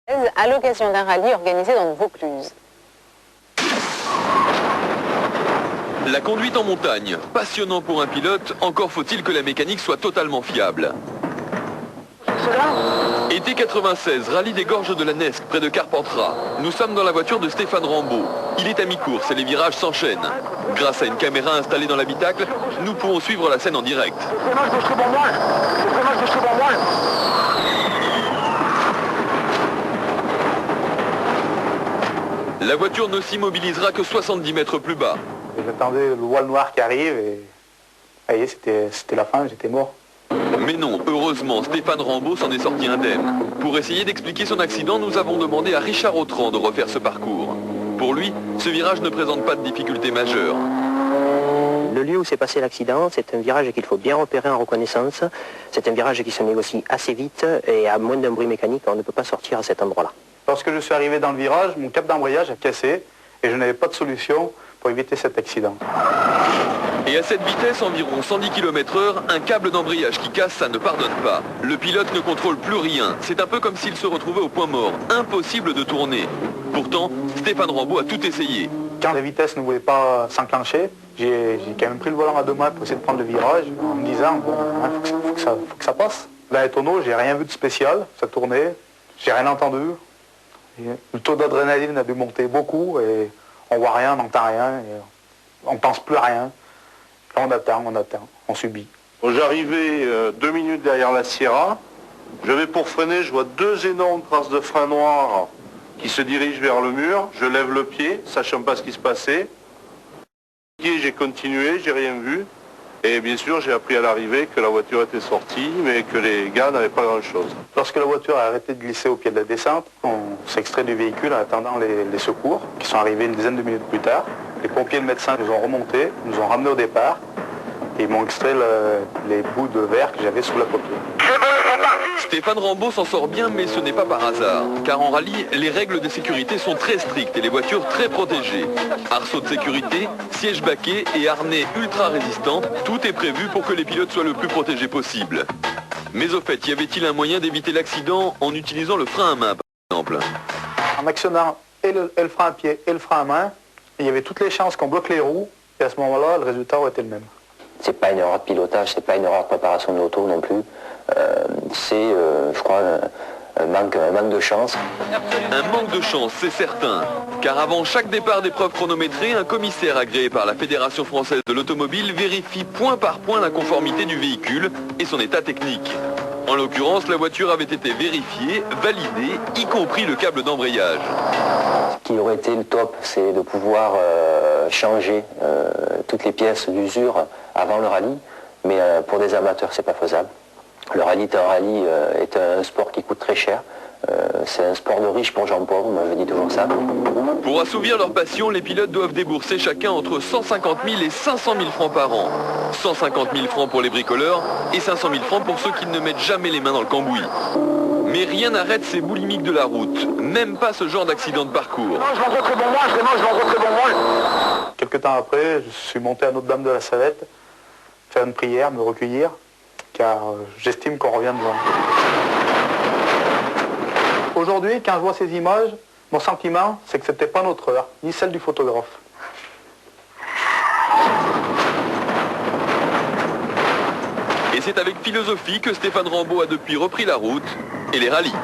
À l'occasion d'un rallye organisé dans le Vaucluse. La conduite en montagne, passionnant pour un pilote, encore faut-il que la mécanique soit totalement fiable. Été 96, rallye des Gorges de la Nesque, près de Carpentras. Nous sommes dans la voiture de Stéphane Rambaud. Il est à mi-course et les virages s'enchaînent. Grâce à une caméra installée dans l'habitacle, nous pouvons suivre la scène en direct. La voiture ne s'immobilisera que 70 mètres plus bas. J'attendais le voile noir qui arrive et ça y est, c'était la fin, j'étais mort. Mais non, heureusement, Stéphane Rambaud s'en est sorti indemne. Pour essayer d'expliquer son accident, nous avons demandé à Richard Autran de refaire ce parcours. Pour lui, ce virage ne présente pas de difficulté majeure. Le lieu où s'est passé l'accident, c'est un virage qu'il faut bien repérer en reconnaissance. C'est un virage qui se négocie assez vite et à moins d'un bruit mécanique, on ne peut pas sortir à cet endroit-là. Lorsque je suis arrivé dans le virage, mon cap d'embrayage a cassé et je n'avais pas de solution pour éviter cet accident. Et à cette vitesse, environ 110 km/h, un câble d'embrayage qui casse, ça ne pardonne pas. Le pilote ne contrôle plus rien. C'est un peu comme s'il se retrouvait au point mort. Impossible de tourner. Pourtant, Stéphane Rambaud a tout essayé. Quand la vitesse ne voulait pas s'enclencher, j'ai quand même pris le volant à deux mains pour essayer de prendre le virage en me disant, bon, faut que ça passe. Dans les tonneaux, j'ai rien vu de spécial, ça tournait, j'ai rien entendu. Et le taux d'adrénaline a dû monter beaucoup et on voit rien, on n'entend rien, et on pense plus à rien. Là, on attend, on subit. Bon, j'arrivais 2 minutes derrière la Sierra. Je vais pour freiner, je vois 2 énormes traces de frein noir qui se dirigent vers le mur. Je lève le pied, sachant pas ce qui se passait. J'ai continué, j'ai rien vu. Et bien sûr, j'ai appris à l'arrivée que la voiture était sortie, mais que les gars n'avaient pas grand-chose. Lorsque la voiture a arrêté de glisser au pied de la descente, on s'est extrait du véhicule en attendant les secours, qui sont arrivés une dizaine de minutes plus tard. Les pompiers et le médecin nous ont remontés, nous ont ramenés au départ, et ils m'ont extrait les bouts de verre que j'avais sous la paupière. Stéphane Rambaud s'en sort bien, mais ce n'est pas par hasard. Car en rallye, les règles de sécurité sont très strictes et les voitures très protégées. Arceaux de sécurité, sièges baquets et harnais ultra résistants, tout est prévu pour que les pilotes soient le plus protégés possible. Mais au fait, y avait-il un moyen d'éviter l'accident en utilisant le frein à main, par exemple? En actionnant et le frein à pied et le frein à main, il y avait toutes les chances qu'on bloque les roues, et à ce moment-là, le résultat aurait été le même. C'est pas une erreur de pilotage, c'est pas une erreur de préparation de l'auto non plus. C'est, je crois, un manque de chance. Un manque de chance, c'est certain. Car avant chaque départ d'épreuve chronométrée, un commissaire agréé par la Fédération française de l'automobile vérifie point par point la conformité du véhicule et son état technique. En l'occurrence, la voiture avait été vérifiée, validée, y compris le câble d'embrayage. Ce qui aurait été le top, c'est de pouvoir changer toutes les pièces d'usure avant le rallye, mais pour des amateurs, c'est pas faisable. Le rallye est un sport qui coûte très cher. C'est un sport de riche pour gens pauvres, on m'avait dit toujours ça. Pour assouvir leur passion, les pilotes doivent débourser chacun entre 150 000 et 500 000 francs par an. 150 000 francs pour les bricoleurs et 500 000 francs pour ceux qui ne mettent jamais les mains dans le cambouis. Mais rien n'arrête ces boulimiques de la route, même pas ce genre d'accident de parcours. Quelques temps après, je suis monté à Notre-Dame de la Salette, faire une prière, me recueillir, car j'estime qu'on revient de loin. Aujourd'hui, quand je vois ces images, mon sentiment, c'est que c'était pas notre heure, ni celle du photographe. Et c'est avec philosophie que Stéphane Rambaud a depuis repris la route et les rallyes.